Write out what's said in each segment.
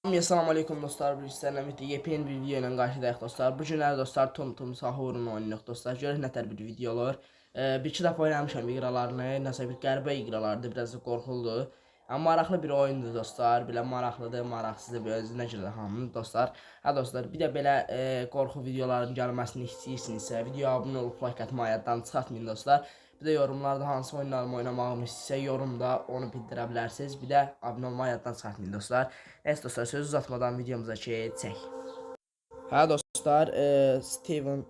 Assalamu alaikum dostlar, bu sizlərlə yepyeni bir video ilə qarşıdayıq dostlar. Bu günlər dostlar Tum Sahurunu oynayırıq dostlar. Görək nətər bir video olur. Bir-iki dəfə oynamışam iqralarını, nəsə bir qəribə iqralardı, biraz da qorxuludur. Amma maraqlı bir oyundur dostlar. Belə maraqlıdır, maraqsızdır, bir özünə görə hamı dostlar. Ha dostlar, bir də belə qorxu videolarının gəlməsini istəyirsinizsə, videoya abunə olub like atmayı yaddan çıxartmayın dostlar. Bir də yorumlarda hansı oyunlarımı oynamağımı istəyirsə yorumda onu bildirə bilərsiniz. Bir də abunə olmayı yaddan çıxartmayın dostlar. Neyse dostlar, söz uzatmadan videomuza keçək. Hə dostlar, Steven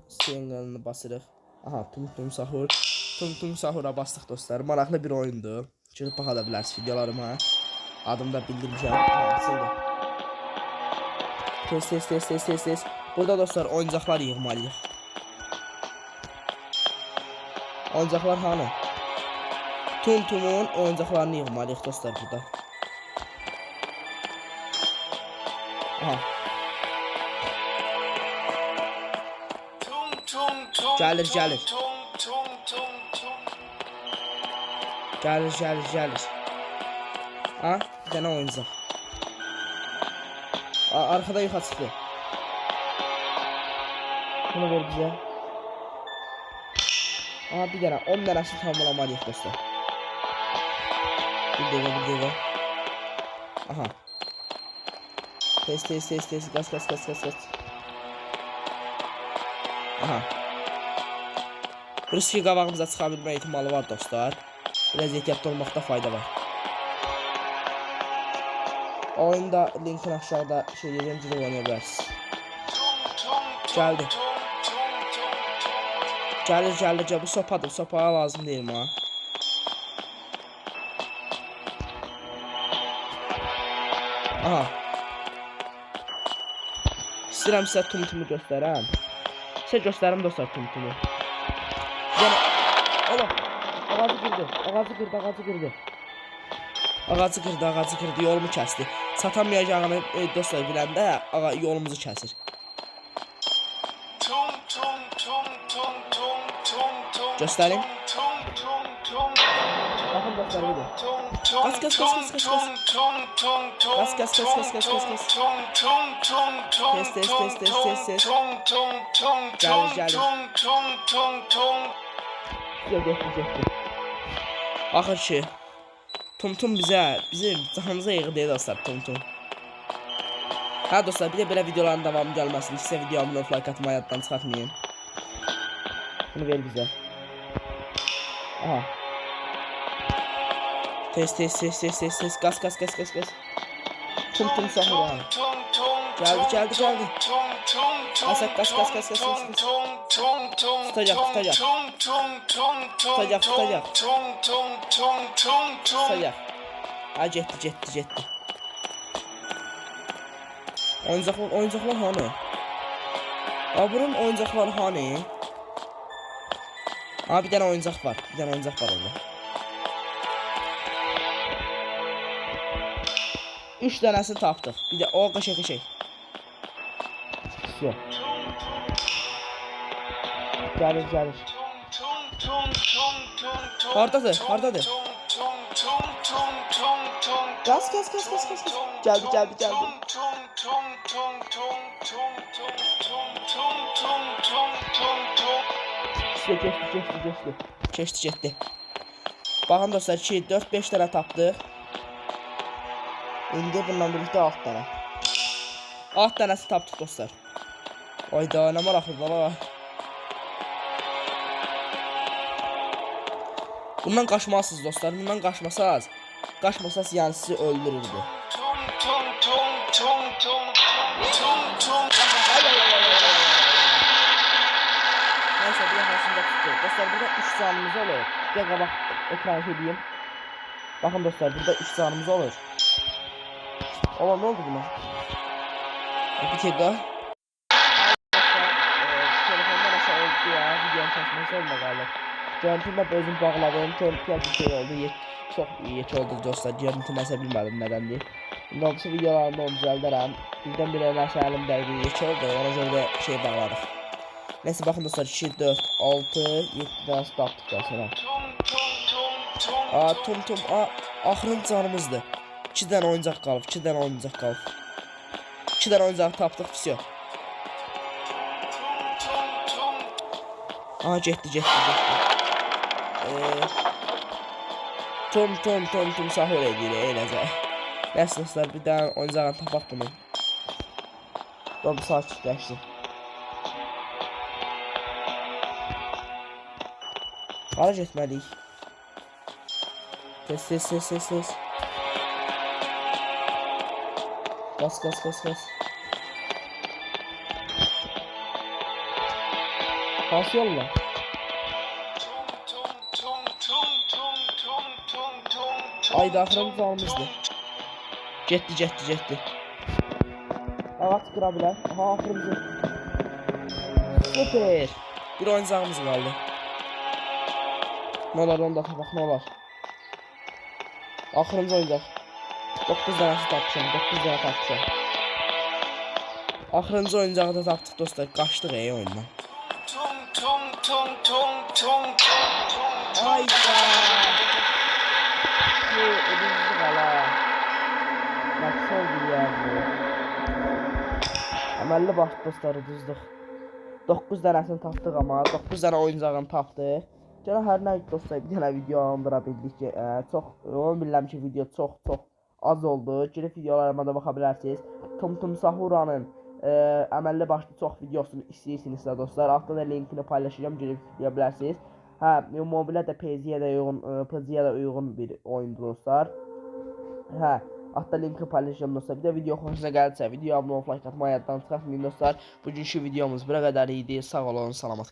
Singal'ını basırıq. Aha, Tum Sahur. Tum Sahur'a bastıq dostlar. Maraqlı bir oyundur. Girib baxa da bilərsiniz videolarıma. Adımda bildirmişəm. Tez. Burada dostlar oyuncaqlar yığmalıyıq. Oyuncaqlar hanı? Tum'un oyuncaqlarını yığmalıyıq dostlar burada. Aha. Gəlir. Ha, bir dənə oyuncaq. Arkada yuxa çıxdı. Bunu ver bizə. Aha, bir dənə 10 dənəsini tamamlamalıyıq dostlar. Bir dəqiqə. Aha. Test. Qaz. Aha. Riski qabağımıza çıxa bilmə ihtimalı var dostlar. Biraz ehtiyatlı olmaqda fayda var. Oyunda linkin aşağıda şeylerin cırıq oynaya bilərsiniz. Gəlir. Bu sopadır. Sopaya lazım deyil ha. Aha. İstəyirəm sizə Tum'u göstərəm. Sizə göstərim dostlar Tum'u. Yəni Allah, ağacı qırdı, yolumu kəsdi. Satamayacağını dostlar biləndə yolumuzu kəsir. Göstərim. Baxın dostlar budur. Qas. Tez. Gəlir. Axır ki Tum bizim canımıza yığdı dostlar Tum. Ha dostlar, bir də belə videoların davamı gəlməsini sizə videomu like atmayı yaddan çıxartmayın. Bunu ver bizə. Aha. Tez. Qas. Tum Sahur. Gəldi. Qas. Tutacaq. Ha, getdi. Oyuncaqlar hani? Bunun oyuncaqları hani? Ha, bir dənə oyuncaq var. Orada. 3 dənəsini tapdıq. Bir də o qəşəng. Yox. Gəlir. Hardadır? Qas. Gəldi. Keçdi. Baxın dostlar, 2, 4, 5 dənə tapdıq. İndi bundan birlikdə 6 dənə. 6 dənəsi tapdıq dostlar. Ayda, nə maraqlıdır la. Bundan qaçmalısınız dostlar. Qaçmasaz yəni sizi öldürürdü. Neyse, bir yaxasında tutdu. Dostlar, burada 3 canımız olur. Bir dəqiqə bax, ekran edeyim. Baxın dostlar, burada 3 canımız olur. Ola, ne oldu buna? Bir dəqiqə. Telefonda nəsə oldu ya, videonun kəsməsi olma qalır. Görüntümlə özüm bağladım, görüntülər bir şey oldu, çox iyi oldu dostlar, görüntü nəsə bilmədim nədəndir. İndi olsa videolarımda onu düzəldərəm, birdən-birə nəsə əlim dərgi yeki oldu, ona görə də şey bağladıq. Neyse bakın dostlar, 2, 4, 6, 7 dənə tapdıq da sonra. Tum, axırın canımızdır. 2 dənə oyuncaq qalıb, 2 dənə oyuncaq qalıb. 2 dənə oyuncaq tapdıq, vəsiyo. Aha, getdi. Tom sahur edir, eləcək. Nəsə dostlar, bir dənə oyuncağını tapaq bunu. Tom sakitləşsin. Hara getməliyik? Tez. Qas. Hansı yolla? Ayda axırımız almışdı. Getdi. Ağaç qıra bilər. Aha, axırımızı. Süper. Bir oyuncağımız qaldı. Ne olar, onu da tapaq, ne olar. Axırıncı oyuncaq. 9 dənəsi tapmışam, 9 dənə tapmışam. Axırıncı oyuncağı da tapdıq dostlar. Qaçdıq oyundan. Ayda. Bu ödüzdü qala. Nasıl oldu ya bu? Əməlli baş dostlar, ödüzdük. 9 dənəsini tapdıq amma. 9 dənə oyuncağını tapdıq. Gene hər nə dostlar, bir dənə video alındıra bildik ki, onu bilirəm ki, video çox az oldu. Girib videolarıma da baxa bilərsiniz. Tum Sahuranın əməlli başlı çox videosunu istəyirsinizsə dostlar, altda da linkini paylaşacağım, girib izləyə bilərsiniz. Hə, mobilə də PC-yə də uyğun bir oyundur dostlar. Hə, altda linki paylaşacağım dostlar. Bir də video xoşunuza gəlirsə, video abunə olub like atmayı yaddan çıxartmayın dostlar. Bugünkü videomuz bura qədər idi. Sağ olun, salamat qalın.